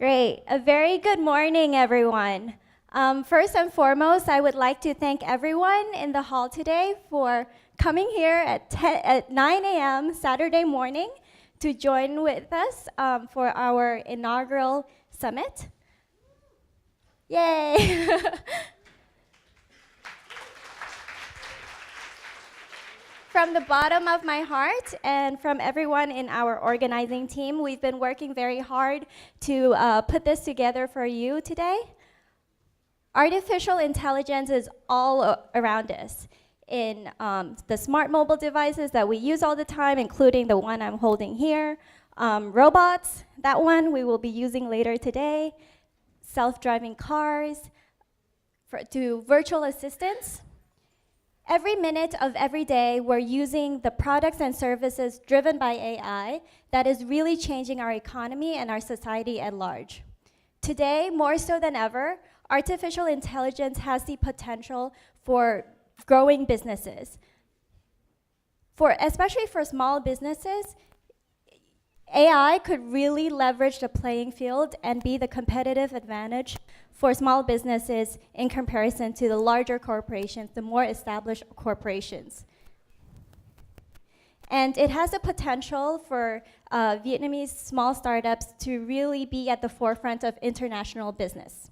Great. A very good morning, everyone. First and foremost, I would like to thank everyone in the hall today for coming here at 9 a.m. Saturday morning to join with us for our inaugural summit. Yay! From the bottom of my heart and from everyone in our organizing team, we've been working very hard to put this together for you today. Artificial intelligence is all around us in the smart mobile devices that we use all the time, including the one I'm holding here, robots, that one we will be using later today, self-driving cars, to virtual assistants. Every minute of every day, we're using the products and services driven by AI that is really changing our economy and our society at large. Today, more so than ever, artificial intelligence has the potential for growing businesses. Especially for small businesses, AI could really leverage the playing field and be the competitive advantage for small businesses in comparison to the larger corporations, the more established corporations. And it has the potential for Vietnamese small startups to really be at the forefront of international business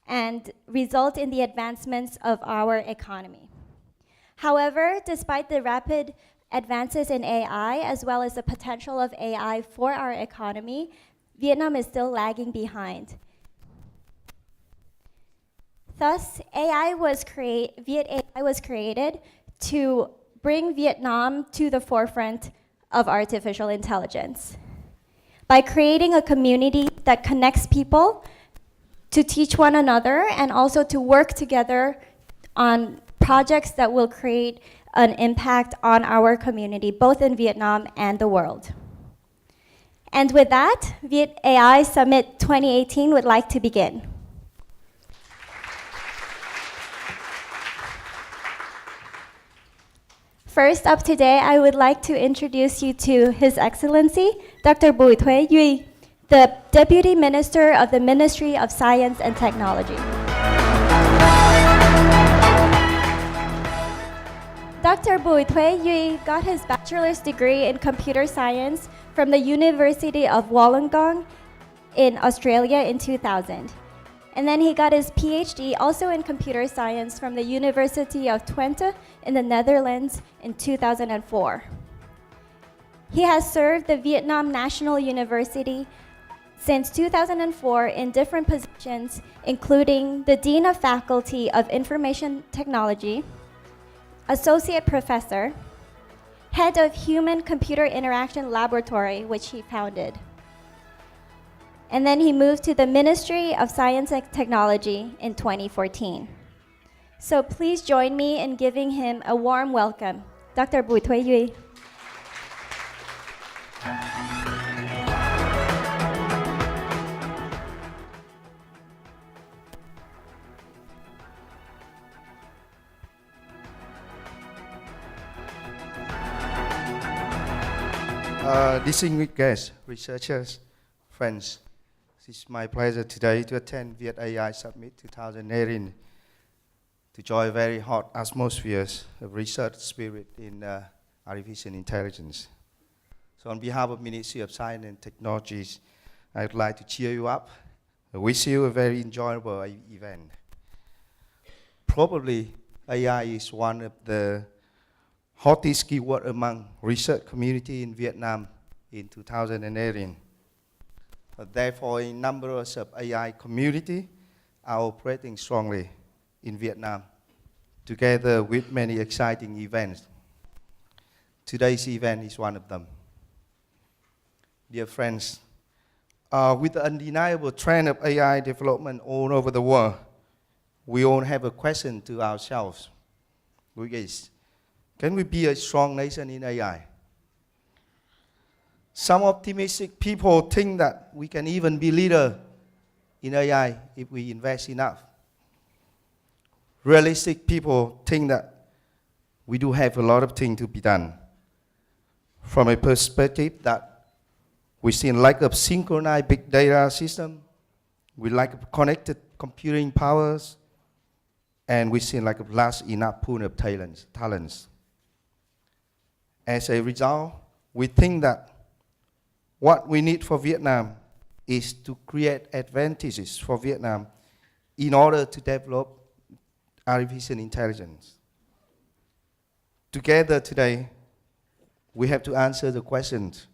and result in the advancements of our economy. However, despite the rapid advances in AI, as well as the potential of AI for our economy, Vietnam is still lagging behind. Thus, VietAI was created to bring Vietnam to the forefront of artificial intelligence by creating a community that connects people to teach one another and also to work together on projects that will create an impact on our community, both in Vietnam and the world. And with that, VietAI Summit 2018 would like to begin. First up today, I would like to introduce you to His Excellency, Dr. Bùi Thuế Duy, the Deputy Minister of the Ministry of Science and Technology. Dr. Bùi Thuế Duy got his bachelor's degree in computer science from the University of Wollongong in Australia in 2000. And then he got his PhD also in computer science from the University of Twente in the Netherlands in 2004. He has served the Vietnam National University since 2004 in different positions, including the Dean of Faculty of Information Technology, Associate Professor, Head of Human Computer Interaction Laboratory, which he founded. And then he moved to the Ministry of Science and Technology in 2014. So please join me in giving him a warm welcome. Dr. Bùi Thuế Duy. Distinguished guests, researchers, friends, it's my pleasure today to attend VietAI Summit 2018 to enjoy very hot atmospheres of research spirit in artificial intelligence. So on behalf of Ministry of Science and Technologies, I would like to cheer you up. I wish you a very enjoyable event. Probably AI is one of the hottest keyword among research community in Vietnam in 2018. Therefore, a number of AI community are operating strongly in Vietnam, together with many exciting events. Today's event is one of them. Dear friends, with the undeniable trend of AI development all over the world, we all have a question to ourselves, which is, can we be a strong nation in AI? Some optimistic people think that we can even be leader in AI if we invest enough. Realistic people think that we do have a lot of things to be done from a perspective that We see lack of synchronized big data system. We lack of connected computing powers. And we see lack of large enough pool of talents. As a result, we think that what we need for Vietnam is to create advantages for Vietnam in order to develop artificial intelligence. Together today, we have to answer the questions: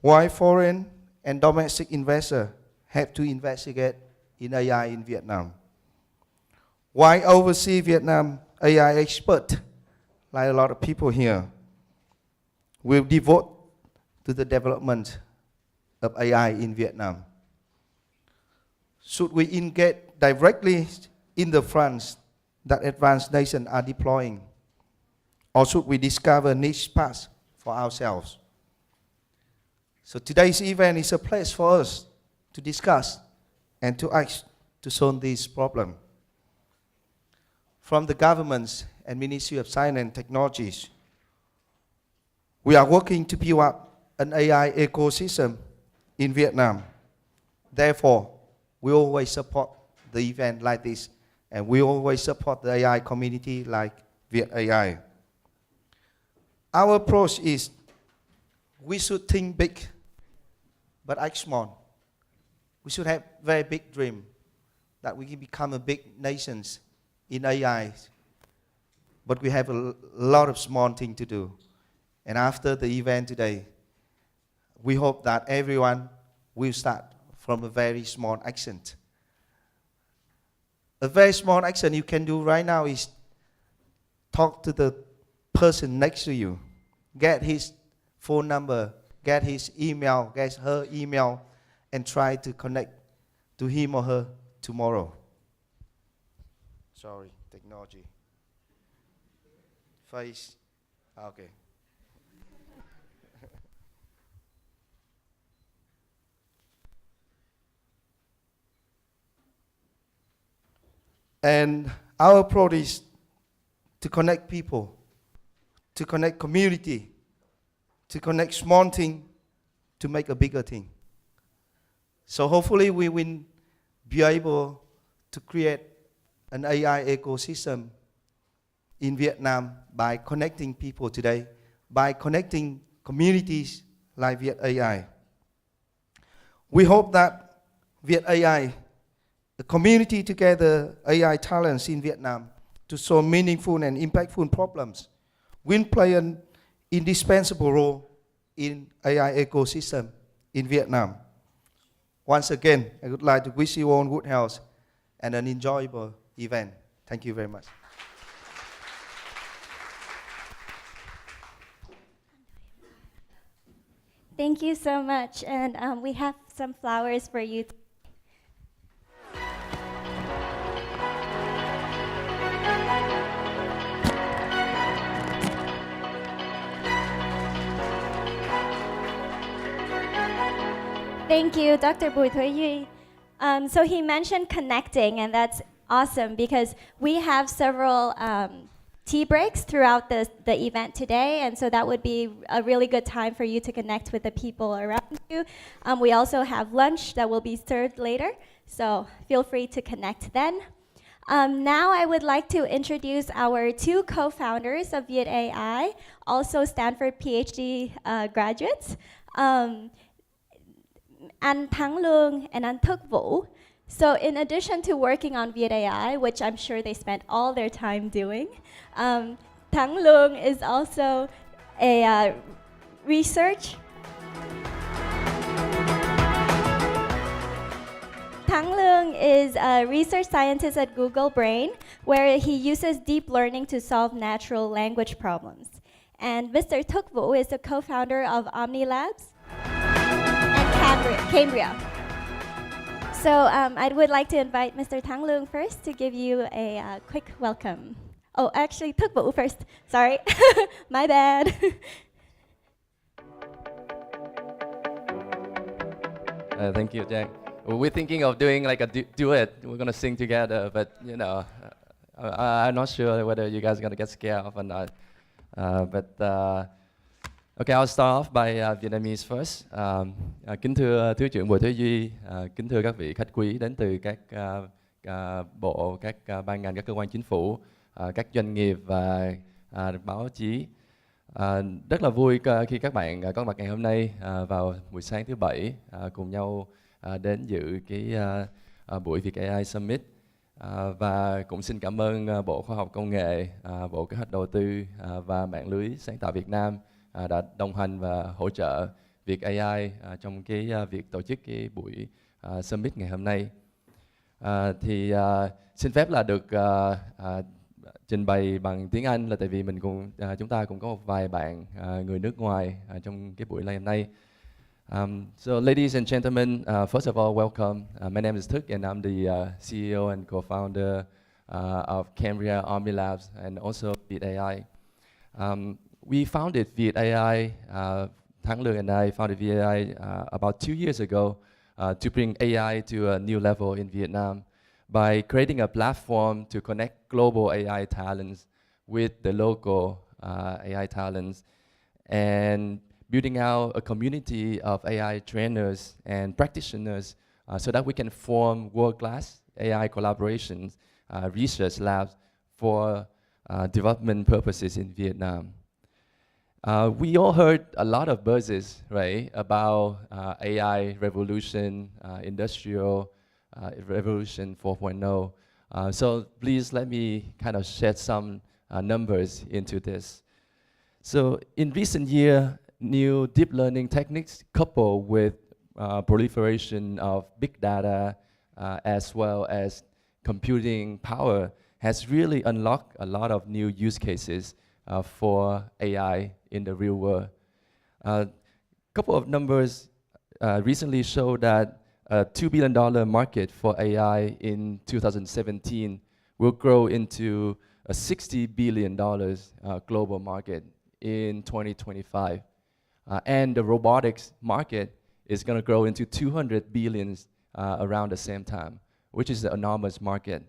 why foreign and domestic investors have to investigate in AI in Vietnam? Why overseas Vietnam AI expert, like a lot of people here, will devote to the development of AI in Vietnam? Should we engage directly in the fronts that advanced nations are deploying? Or should we discover niche paths for ourselves? So today's event is a place for us to discuss and to act to solve this problem. From the governments and Ministry of Science and Technologies, we are working to build up an AI ecosystem in Vietnam. Therefore, we always support the event like this, and we always support the AI community like VIETAI. Our approach is we should think big, but act small. We should have very big dream that we can become a big nation in AI. But we have a lot of small things to do. And after the event today, we hope that everyone will start from a very small action. A very small action you can do right now is talk to the person next to you, get his phone number, get his email, get her email, and try to connect to him or her tomorrow. Sorry, technology. Face, okay. And our approach is to connect people, to connect community, to connect small thing to make a bigger thing. So hopefully we will be able to create an AI ecosystem in Vietnam by connecting people today, by connecting communities like VietAI. We hope that VietAI, the community together AI talents in Vietnam to solve meaningful and impactful problems, will play an indispensable role in AI ecosystem in Vietnam. Once again, I would like to wish you all good health and an enjoyable event. Thank you very much. Thank you so much. And we have some flowers for you. Thank you, Dr. Bùi Thuy Duy. So he mentioned connecting, and that's awesome because we have several tea breaks throughout the event today, and so that would be a really good time for you to connect with the people around you. We also have lunch that will be served later, so feel free to connect then. Now I would like to introduce our two co-founders of VietAI, also Stanford PhD graduates. Anh Thắng Lương and Anh Thức Vũ. So in addition to working on VietAI, which I'm sure they spent all their time doing, Thắng Lương is also a research. Thắng Lương is a research scientist at Google Brain, where he uses deep learning to solve natural language problems. And Mr. Thức Vũ is the co-founder of Omni Labs and Cambria. So I would like to invite Mr. Thắng Lương first to give you a quick welcome. Oh, actually, Thức Vũ first. Sorry, my bad. Thank you, Jack. Well, we're thinking of doing like a duet. We're gonna sing together, but you know, I'm not sure whether you guys are gonna get scared off or not. Okay, I'll start off by Vietnamese first. Kính thưa Thứ trưởng Bùi Thế Duy, kính thưa các vị khách quý đến từ các bộ, các ban ngành, các cơ quan chính phủ, các doanh nghiệp và báo chí. Rất là vui khi các bạn có mặt ngày hôm nay vào buổi sáng thứ Bảy cùng nhau đến dự cái buổi VIETAI Summit. Và cũng xin cảm ơn Bộ Khoa học Công nghệ, Bộ Kế hoạch Đầu tư và Mạng lưới Sáng tạo Việt Nam đã đồng hành và hỗ trợ VIETAI trong cái việc tổ chức cái buổi Summit ngày hôm nay. Xin phép là được trình bày bằng tiếng Anh là tại vì chúng ta cũng có một vài bạn người nước ngoài trong cái buổi ngày hôm nay. So ladies and gentlemen, first of all, welcome. My name is Thức and I'm the CEO and co-founder of Cambria Army Labs and also VIETAI. We founded VIETAI, Thang Lương and I founded VIETAI about 2 years ago to bring AI to a new level in Vietnam by creating a platform to connect global AI talents with the local AI talents and building out a community of AI trainers and practitioners so that we can form world-class AI collaborations, research labs for development purposes in Vietnam. We all heard a lot of buzzes, right, about AI revolution, industrial revolution 4.0. So please let me kind of shed some numbers into this. So in recent years, new deep learning techniques coupled with proliferation of big data as well as computing power has really unlocked a lot of new use cases for AI in the real world. A couple of numbers recently show that a $2 billion market for AI in 2017 will grow into a $60 billion global market in 2025. And the robotics market is going to grow into 200 billions around the same time, which is an enormous market.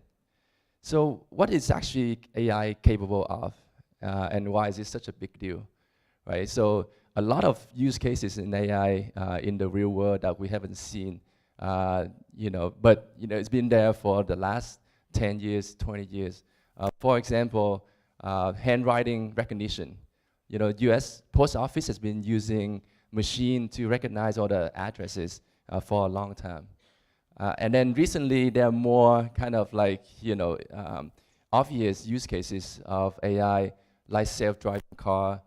So what is actually AI capable of, and why is it such a big deal, right? So a lot of use cases in AI in the real world that we haven't seen, but it's been there for the last 10 years, 20 years. For example, handwriting recognition. U.S. Post Office has been using machine to recognize all the addresses for a long time. And then recently, there are more kind of like, obvious use cases of AI, like self-driving car,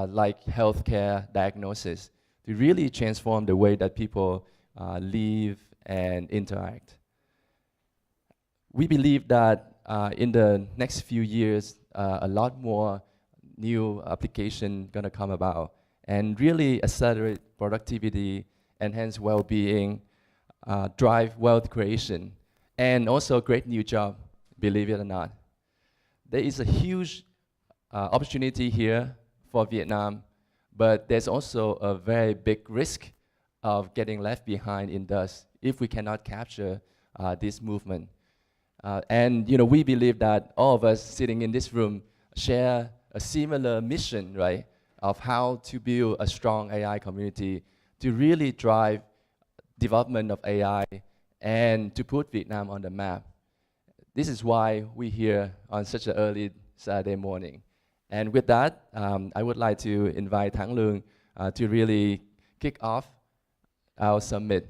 like healthcare diagnosis, to really transform the way that people live and interact. We believe that in the next few years, a lot more new application gonna come about and really accelerate productivity, enhance well-being, drive wealth creation, and also create new job, believe it or not. There is a huge opportunity here for Vietnam, but there's also a very big risk of getting left behind in dust if we cannot capture this movement. And we believe that all of us sitting in this room share a similar mission, right, of how to build a strong AI community to really drive development of AI and to put Vietnam on the map. This is why we're here on such an early Saturday morning. And with that, I would like to invite Thang Lương to really kick off our summit.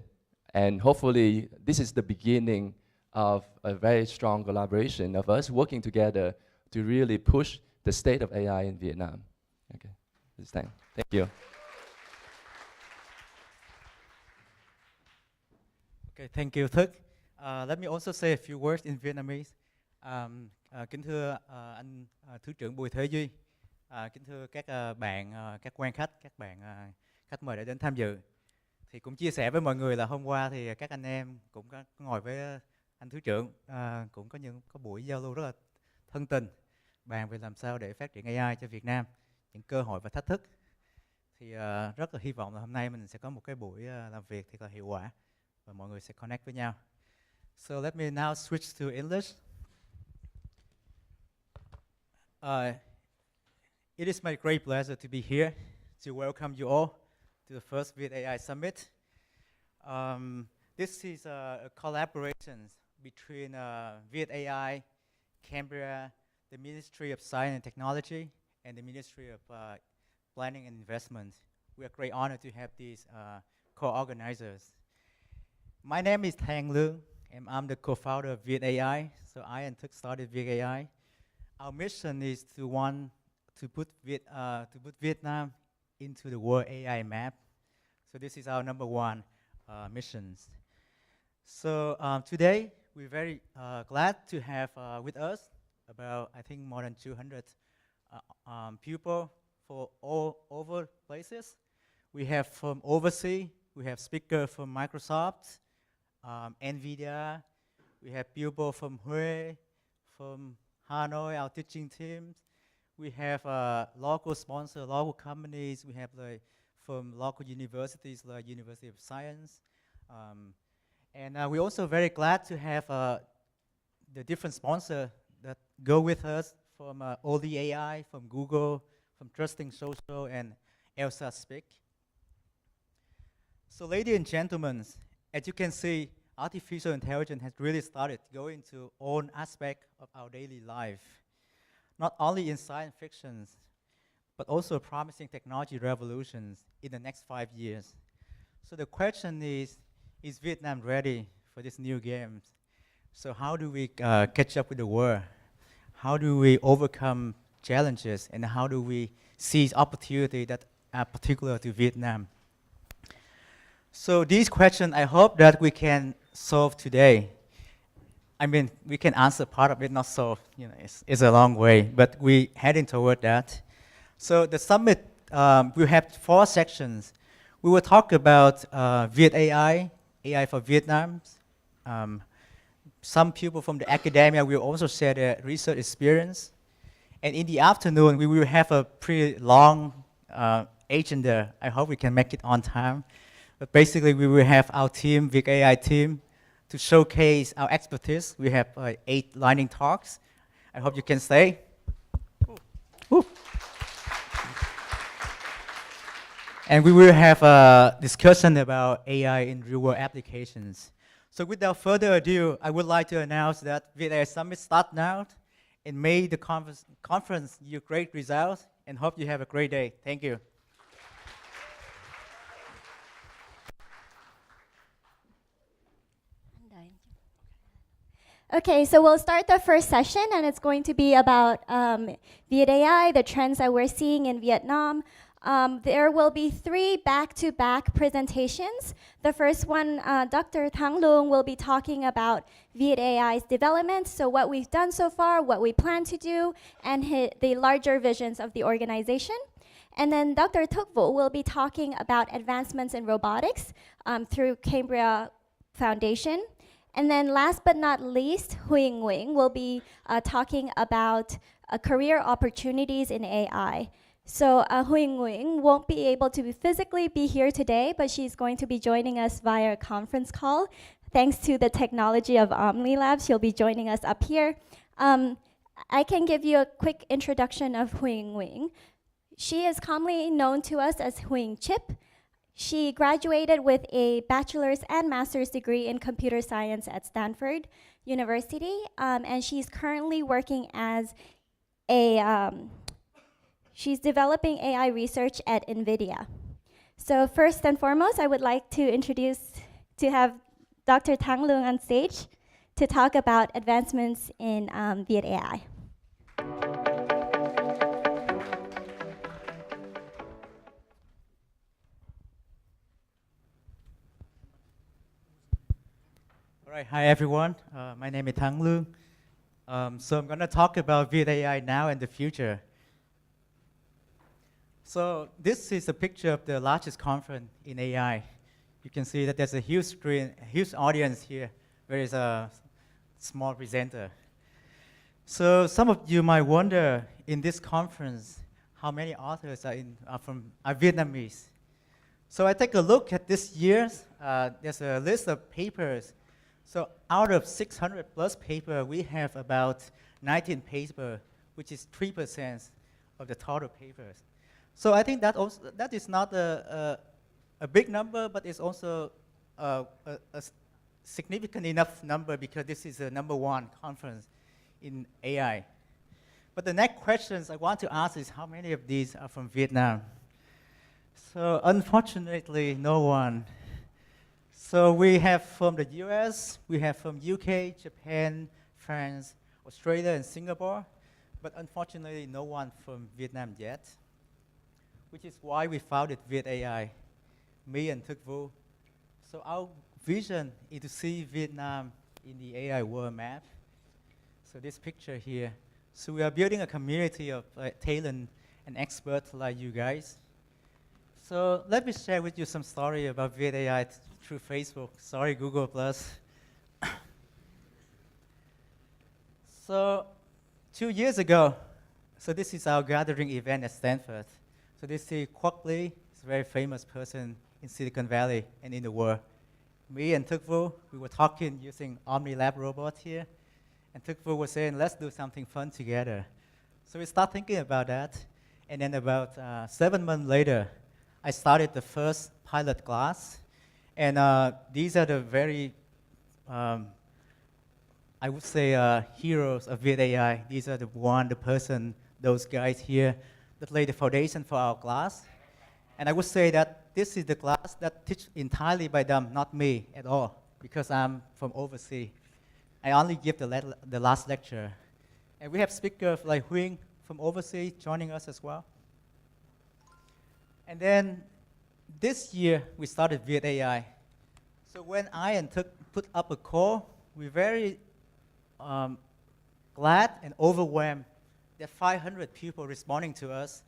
And hopefully, this is the beginning of a very strong collaboration of us working together to really push the state of AI in Vietnam. Okay, this time. Thank you. Okay, thank you, Thức. Let me also say a few words in Vietnamese. Kính thưa anh Thứ trưởng Bùi Thế Duy, kính thưa các bạn, các quan khách, các bạn khách mời đã đến tham dự. Thì cũng chia sẻ với mọi người là hôm qua thì các anh em cũng có ngồi với anh Thứ trưởng, cũng có buổi giao lưu rất là thân tình, bàn về làm sao để phát triển AI cho Việt Nam, những cơ hội và thách thức. Thì rất là hy vọng là hôm nay mình sẽ có một cái buổi làm việc thật là hiệu quả và mọi người sẽ connect với nhau. So let me now switch to English. It is my great pleasure to be here to welcome you all to the first VIETAI Summit. This is a collaboration between VIETAI, Canberra, the Ministry of Science and Technology, and the Ministry of Planning and Investment. We are great honor to have these co-organizers. My name is Thang Leung, and I'm the co-founder of VIETAI. So I and Thuc started VIETAI. Our mission is to put Vietnam into the world AI map. So this is our number one missions. So today we're very glad to have with us about, I think, more than 200 people for all over places. We have from overseas, we have speakers from Microsoft, NVIDIA, we have people from Hue, from Hanoi, our teaching teams. We have local sponsors, local companies. We have from local universities like University of Science. And we're also very glad to have the different sponsors that go with us from ODAI, from Google, from Trusting Social, and Elsa Speak. So ladies and gentlemen, as you can see, artificial intelligence has really started going to all aspects of our daily life, not only in science fiction, but also promising technology revolutions in the next 5 years. So the question is Vietnam ready for these new games? So how do we catch up with the world? How do we overcome challenges? And how do we seize opportunities that are particular to Vietnam? So these questions, I hope that we can solve today. I mean, we can answer part of it, not solve. You know, it's a long way, but we're heading toward that. So the summit, we have 4 sections. We will talk about VietAI, AI for Vietnam. Some people from the academia will also share their research experience. And in the afternoon, we will have a pretty long agenda. I hope we can make it on time. But basically, we will have our team, VietAI team, to showcase our expertise. We have 8 lightning talks. I hope you can stay. Ooh. And we will have a discussion about AI in real-world applications. So without further ado, I would like to announce that VietAI Summit starts now. And may the conference yield great results, and hope you have a great day. Thank you. Okay, so we'll start the first session, and it's going to be about VietAI, the trends that we're seeing in Vietnam. There will be 3 back-to-back presentations. The first one, Dr. Thang Leung will be talking about VietAI's development, so what we've done so far, what we plan to do, and the larger visions of the organization. And then Dr. Thuc Vo will be talking about advancements in robotics through Cambria Foundation. And then last but not least, Huy Nguyen will be talking about career opportunities in AI. So Huy Nguyen won't be able to physically be here today, but she's going to be joining us via a conference call. Thanks to the technology of OmniLab, she'll be joining us up here. I can give you a quick introduction of Huy Nguyen. She is commonly known to us as Huy Chip. She graduated with a bachelor's and master's degree in computer science at Stanford University, and she's currently working as she's developing AI research at NVIDIA. So first and foremost, I would like to have Dr. Thang Leung on stage to talk about advancements in VietAI. All right, hi everyone. My name is Thang Leung. So I'm going to talk about VietAI now and the future. So this is a picture of the largest conference in AI. You can see that there's a huge screen, a huge audience here, where is a small presenter. So some of you might wonder, in this conference, how many authors are Vietnamese. So I take a look at this year's, there's a list of papers. So out of 600 plus papers, we have about 19 papers, which is 3% of the total papers. So I think that is not a big number, but it's also a significant enough number because this is a #1 conference in AI. But the next questions I want to ask is how many of these are from Vietnam? So unfortunately, no one. So we have from the US, we have from UK, Japan, France, Australia, and Singapore, but unfortunately, no one from Vietnam yet, which is why we founded VIETAI, me and Thuc Vu. So our vision is to see Vietnam in the AI world map. So this picture here. So we are building a community of talent and experts like you guys. So let me share with you some story about VIETAI through Facebook. Sorry, Google Plus. So 2 years ago, so this is our gathering event at Stanford. So this is Quoc Lee, he's a very famous person in Silicon Valley and in the world. Me and Thuc Vu, we were talking using OmniLab robot here, and Thuc Vu was saying, let's do something fun together. So we start thinking about that, and then about 7 months later, I started the first pilot class, and these are the very, I would say, heroes of VIETAI. These are the person, those guys here that laid the foundation for our class. And I would say that this is the class that teach entirely by them, not me at all, because I'm from overseas. I only give the last lecture. And we have speakers like Huynh from overseas joining us as well. And then this year, we started VIETAI. So when I and Thuc put up a call, we're very glad and overwhelmed that 500 people responding to us.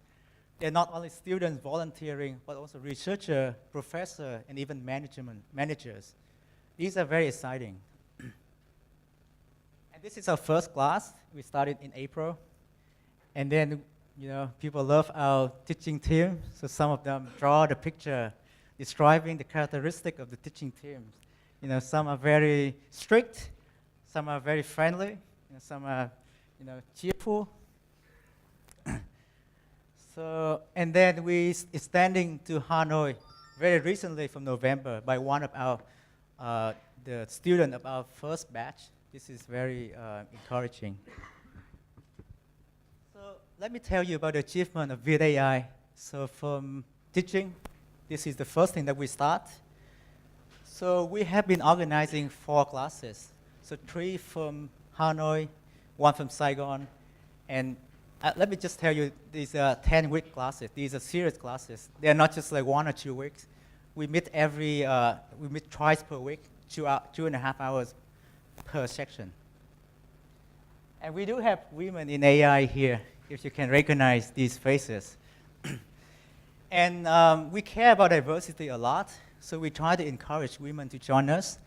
They're not only students volunteering, but also researchers, professors, and even managers. These are very exciting. And this is our first class. We started in April. And then, people love our teaching team. So some of them draw the picture describing the characteristic of the teaching teams. Some are very strict, some are very friendly, some are, cheerful. So, and then we extending to Hanoi very recently from November by one of our, the student of our first batch. This is very encouraging. So let me tell you about the achievement of VIETAI. So from teaching, this is the first thing that we start. So we have been organizing 4 classes. So 3 from Hanoi, 1 from Saigon, and let me just tell you, these are 10-week classes. These are serious classes. They're not just like 1 or 2 weeks. We meet we meet twice per week, 2.5 hours per section. And we do have women in AI here, if you can recognize these faces. And we care about diversity a lot, so we try to encourage women to join us.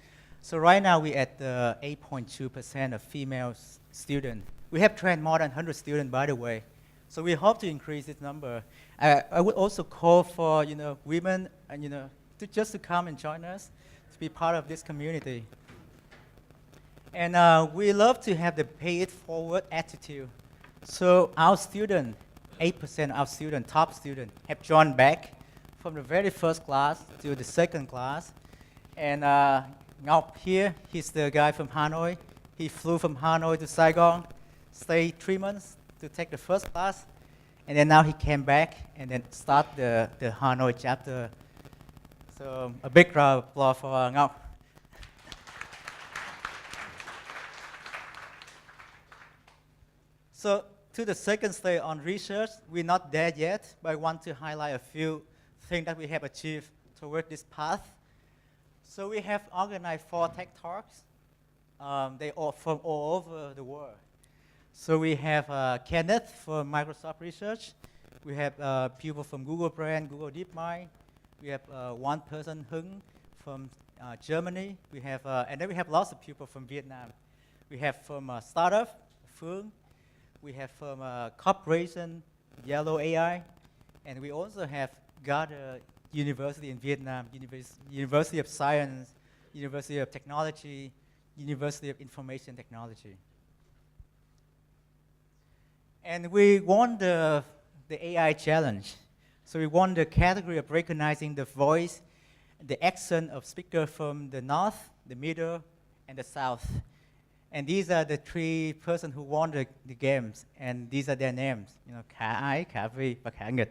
So right now we're at 8.2% of female students. We have trained more than 100 students, by the way. So we hope to increase this number. I would also call for women to come and join us, to be part of this community. And we love to have the pay it forward attitude. So our students, 8% of our students, top students, have joined back from the very first class to the second class. And Ngọc here, he's the guy from Hanoi. He flew from Hanoi to Saigon, stayed 3 months to take the first class, and then now he came back and then start the Hanoi chapter. So a big round of applause for Ngọc. So to the second stage on research, we're not there yet, but I want to highlight a few things that we have achieved toward this path. So we have organized 4 tech talks. They are from all over the world. So we have Kenneth from Microsoft Research. We have people from Google Brand, Google DeepMind. We have one person, Hưng, from Germany. We have, and then we have lots of people from Vietnam. We have from startup, Phương. We have from corporation, Yellow AI. And we also have Gardner University in Vietnam, University of Science, University of Technology, University of Information Technology. And we won the AI challenge. So we won the category of recognizing the voice, the accent of speaker from the north, the middle, and the south. And these are the 3 persons who won the games, and these are their names. Khả Ái, Khả Vi, và Khả Nghịch.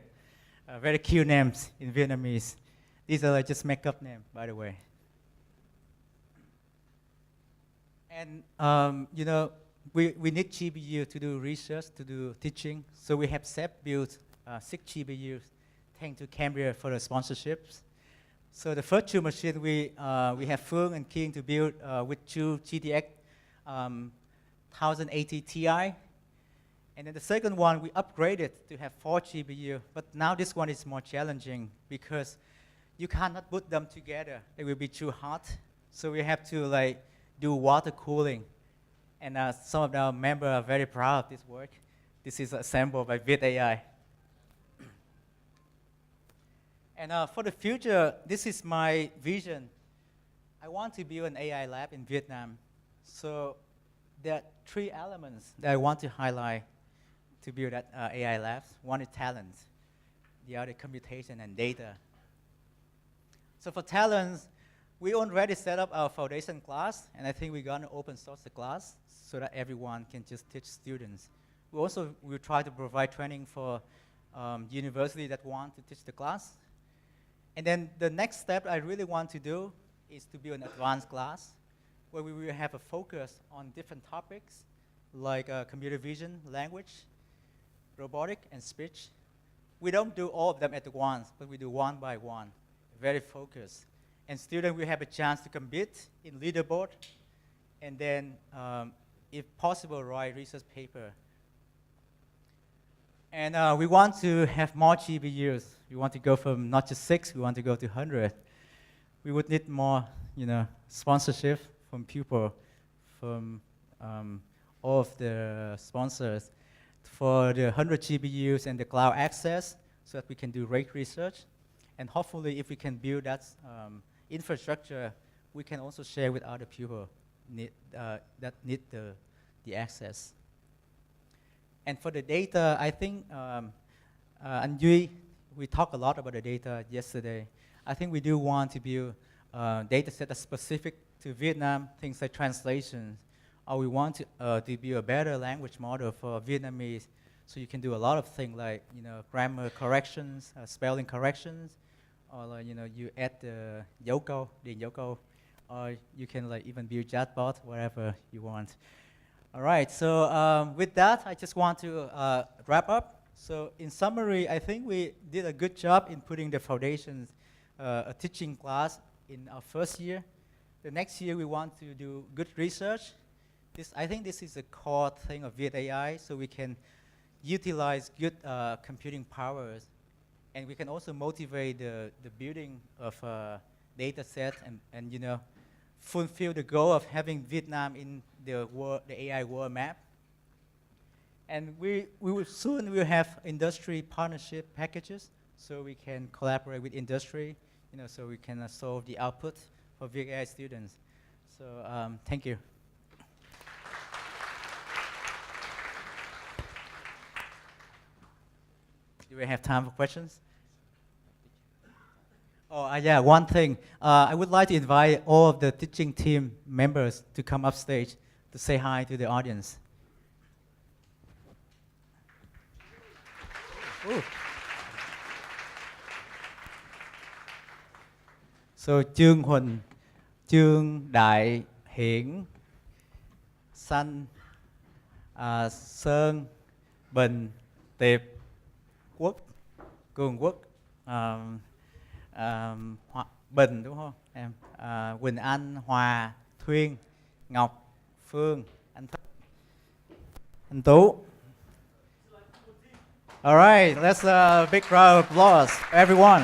Very cute names in Vietnamese. These are just make-up names, by the way. And we need GPU to do research, to do teaching. So we have self-built 6 GPUs, thanks to Cambria for the sponsorships. So the first 2 machines we have Phương and King to build with 2 GTX 1080 Ti. And then the second one we upgraded to have 4 GPU. But now this one is more challenging because you cannot put them together. It will be too hot. So we have to do water cooling. And some of our members are very proud of this work. This is assembled by VIETAI. And for the future, this is my vision. I want to build an AI lab in Vietnam. So there are 3 elements that I want to highlight to build that AI labs. One is talent, the other computation and data. So for talents, we already set up our foundation class, and I think we're going to open source the class so that everyone can just teach students. We also will try to provide training for universities that want to teach the class. And then the next step I really want to do is to build an advanced class where we will have a focus on different topics like computer vision, language, robotic, and speech. We don't do all of them at once, but we do one by one, very focused. And students will have a chance to compete in leaderboard, and then, if possible, write research paper. And we want to have more GPUs. We want to go from not just 6, we want to go to 100. We would need more, sponsorship from people, from all of the sponsors for the 100 GPUs and the cloud access so that we can do great research. And hopefully, if we can build that infrastructure, we can also share with other people that need the access. And for the data, I think, and we talked a lot about the data yesterday. I think we do want to build data set that's specific to Vietnam, things like translations, or we want to build a better language model for Vietnamese, so you can do a lot of things like grammar corrections, spelling corrections, or you add the dấu câu, điền dấu câu, or you can even build chatbot, whatever you want. All right, so with that, I just want to wrap up. So in summary, I think we did a good job in putting the foundations, a teaching class in our first year. The next year, we want to do good research. I think this is a core thing of VIETAI, so we can utilize good computing powers. And we can also motivate the building of a data set and fulfill the goal of having Vietnam in the AI world map. And we will soon have industry partnership packages, so we can collaborate with industry, so we can solve the output for VIETAI students. So thank you. Do we have time for questions? Oh, yeah, one thing. I would like to invite all of the teaching team members to come up stage to say hi to the audience. Ooh. So, Trương Huỳnh, Trương Đại Hiển, Xanh, Sơn, Bình, Tiệp, Quốc, Cường Quốc, Bình đúng không em? Quỳnh Anh, Hòa, Thuyên, Ngọc, Phương, anh Thất, anh Tú. All right, let's a big round of applause for everyone.